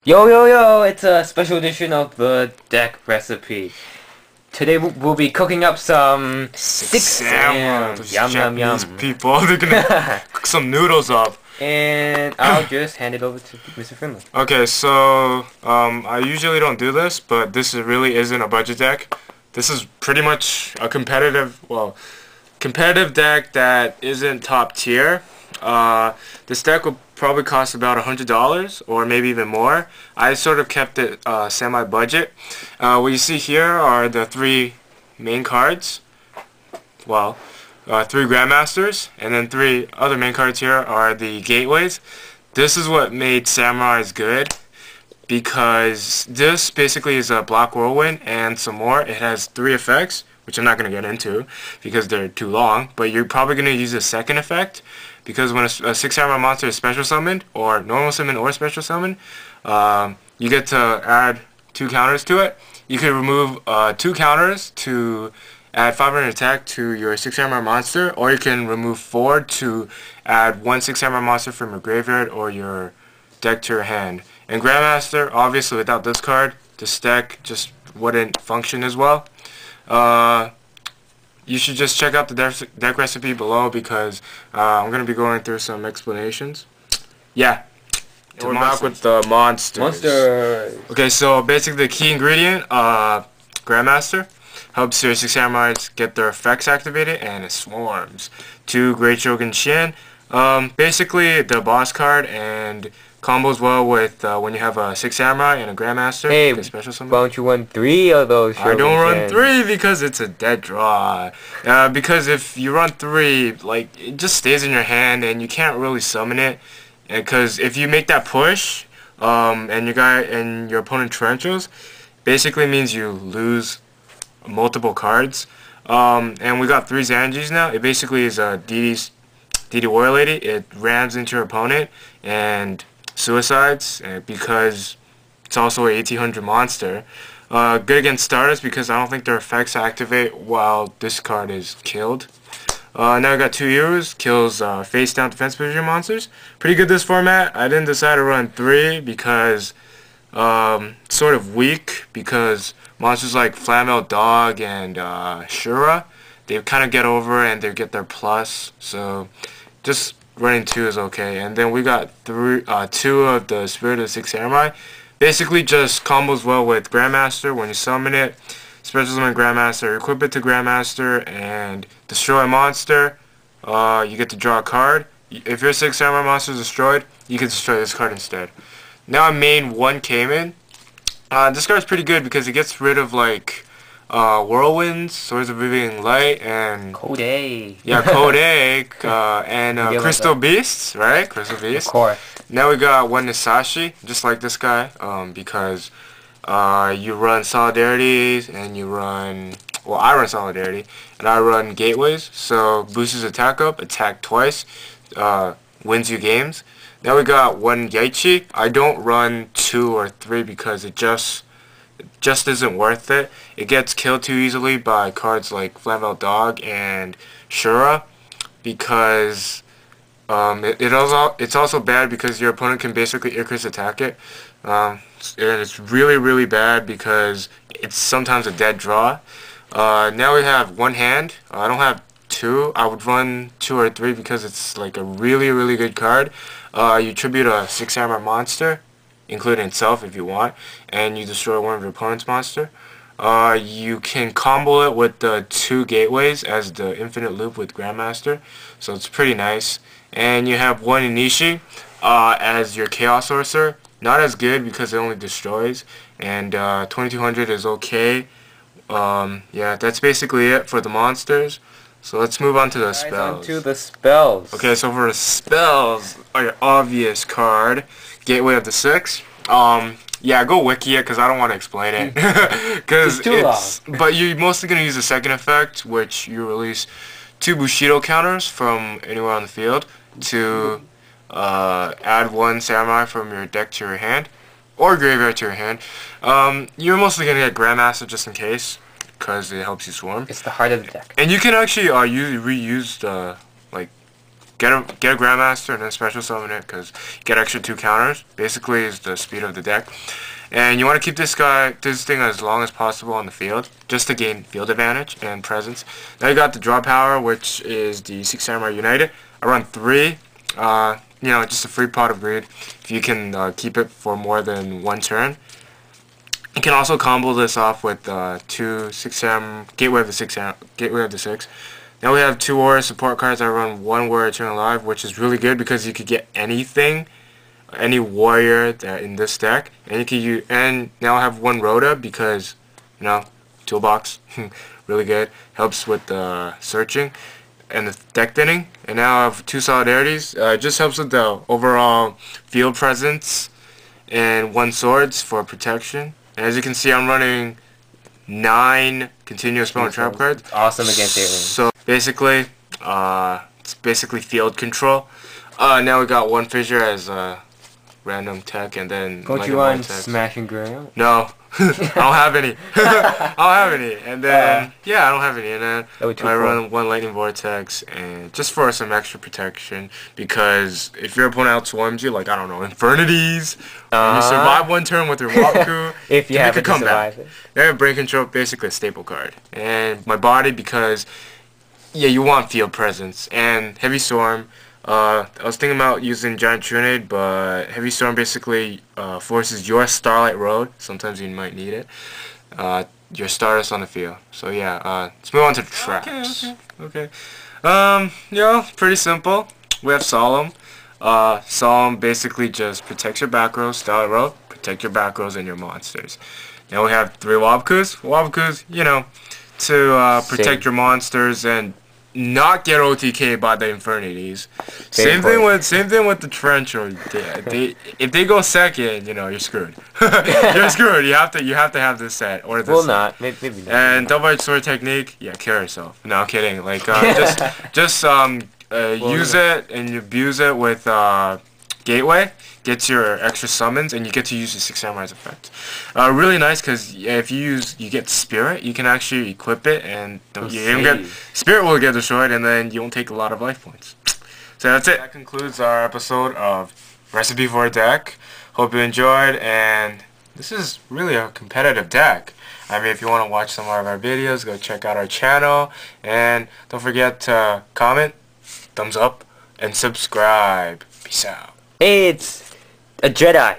Yo yo yo, it's a special edition of the deck recipe. Today we'll be cooking up some Six Samurai. Sam. Those Yum yum Japanese yum. people, they're gonna cook some noodles up. And I'll just hand it over to Mr. Finley. Okay, so I usually don't do this, but really isn't a budget deck. This is pretty much a competitive deck that isn't top tier. This deck will probably cost about $100 or maybe even more. I sort of kept it semi-budget. What you see here are the three main cards. Well, three Grandmasters, and then three other main cards here are the gateways. This is what made Samurais good, because this basically is a block whirlwind and some more. It has three effects, which I'm not going to get into because they're too long, but you're probably going to use a second effect, because when a Six Samurai monster is special summoned, or normal summon or special summon, you get to add two counters to it. You can remove two counters to add 500 attack to your Six Samurai monster, or you can remove 4 to add one Six Samurai monster from your graveyard or your deck to your hand. And Grandmaster, obviously without this card, this deck just wouldn't function as well. You should just check out the deck recipe below, because I'm going to be going through some explanations. Yeah. And we're back with the monsters. Okay, so basically the key ingredient, Grandmaster, helps your Six Samurais get their effects activated, and it swarms. 2 Great Shogun Shien. Basically the boss card, and combos well with when you have a Six Samurai and a Grandmaster. Hey, special summon. why don't you run 3 of those? I don't run 3 because it's a dead draw. Because if you run 3, like, it just stays in your hand and you can't really summon it. Because if you make that push, and your opponent Torrentials, basically means you lose multiple cards. And we got 3 Zanjis now. It basically is a DD Warrior Lady. It rams into your opponent and suicides, because it's also a 1800 monster. Good against starters, because I don't think their effects activate while this card is killed. Now we got 2 Irous, kills face down defense position monsters. Pretty good this format. I didn't decide to run 3 because sort of weak, because monsters like Flamel Dog and Shura, they kind of get over and they get their plus. So just running 2 is okay. And then we got 2 of the Spirit of the Six Samurai. Basically just combos well with Grandmaster when you summon it. Special summon Grandmaster, equip it to Grandmaster, and destroy a monster. You get to draw a card. If your Six Samurai monster is destroyed, you can destroy this card instead. Now main 1 came in. This card's pretty good because it gets rid of like Whirlwinds, Swords of Vivian Light, and Code A. Yeah, Code A, and Crystal Beasts, right? Crystal Beasts. Of course. Now we got 1 Nisashi, just like this guy, because you run Solidarity, and you run, well, I run Solidarity, and I run Gateways, so boosts his attack up, attack twice, wins you games. Now we got 1 Yaichi. I don't run 2 or 3 because it just isn't worth it. It gets killed too easily by cards like Flamel Dog and Shura, because it's also bad because your opponent can basically Icarus attack it. And it's really bad because it's sometimes a dead draw. Now we have 1 hand. I don't have 2. I would run 2 or 3 because it's like a really good card. You tribute a Six Samurai monster, including itself if you want, and you destroy one of your opponent's monster. You can combo it with the 2 gateways as the infinite loop with Grandmaster, so it's pretty nice. And you have 1 Enishi as your Chaos Sorcerer. Not as good because it only destroys, and 2200 is okay. Yeah, that's basically it for the monsters. So let's move on to the spells. On to the spells. Okay, so for the spells, your obvious card, Gateway of the Six. Yeah, go wiki it because I don't want to explain it. Because it's too long. But you're mostly going to use the second effect, which you release 2 Bushido counters from anywhere on the field to add 1 Samurai from your deck to your hand, or graveyard to your hand. You're mostly going to get Grandmaster just in case, because it helps you swarm. It's the heart of the deck. And you can actually reuse the get a Grandmaster and then special summon it because you get extra 2 counters. Basically, is the speed of the deck. And you want to keep this thing as long as possible on the field, just to gain field advantage and presence. Now you got the draw power, which is the Six Samurai United. I run 3. You know, just a free pot of greed if you can keep it for more than 1 turn. You can also combo this off with 2 Six Sam Gateway of the 6. Gateway of the 6. Now we have 2 warrior support cards. I run 1 warrior eternal alive, which is really good because you could get anything. Any warrior that in this deck, and you can use, and now I have 1 Rhoda because, you know, toolbox, really good, helps with the searching and the deck thinning. And now I have 2 solidarities. It just helps with the overall field presence, and 1 swords for protection. And as you can see, I'm running 9 continuous spell and trap cards. Awesome against aliens. So basically, it's basically field control. Now we got 1 Fissure as random tech, and then don't you want Smash and Grab? No, I don't have any. I don't have any, and then yeah, I don't have any, and then I run 1 lightning vortex, and just for some extra protection, because if your opponent outswarms you, like I don't know, Infernities, you survive 1 turn with your Waboku, if you have to survive it. Then brain control, basically a staple card, and my body because yeah, you want field presence and heavy storm. I was thinking about using Giant Trunade, but Heavy Storm basically forces your Starlight Road, sometimes you might need it, your Stardust on the field. So yeah, let's move on to the traps. Okay. You know, pretty simple. We have Solemn. Solemn basically just protects your back row, Starlight Road, protect your back rows and your monsters. Now we have 3 Wabokus. Wabokus, you know, to protect your monsters and not get OTK by the Infernities. Same thing with the Torrential. If they go second, you know, you're screwed. You're screwed. You have to have this set or this. Well, set. not maybe not. And double-edged sword technique. Yeah, kill yourself. No, I'm kidding. Like just use it and you abuse it with Gateway. Gets your extra summons, and you get to use the Six Samurai's effect. Really nice because if you get Spirit, you can actually equip it, and Spirit will get destroyed, and then you won't take a lot of life points. So that's it. That concludes our episode of Recipe for a Deck. Hope you enjoyed, and this is really a competitive deck. I mean, if you want to watch some more of our videos, go check out our channel, and don't forget to comment, thumbs up, and subscribe. Peace out. Hey, it's a Jedi.